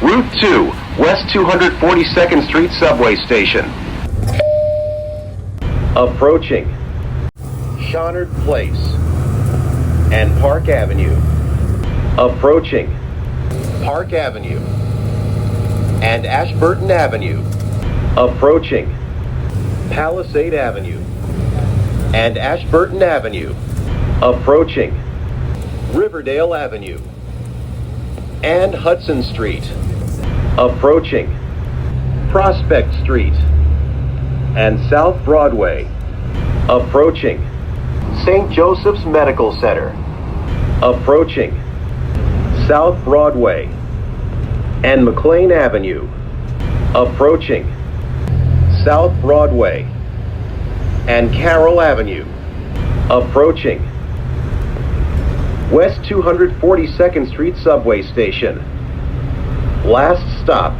Route 2, West 242nd Street Subway Station. Approaching Shawnard Place and Park Avenue. Approaching Park Avenue and Ashburton Avenue. Approaching Palisade Avenue and Ashburton Avenue. Approaching Riverdale Avenue and Hudson Street. Approaching Prospect Street and South Broadway. Approaching St. Joseph's Medical Center. Approaching South Broadway and McLean Avenue. Approaching South Broadway and Carroll Avenue. Approaching West 242nd Street Subway Station. Last stop,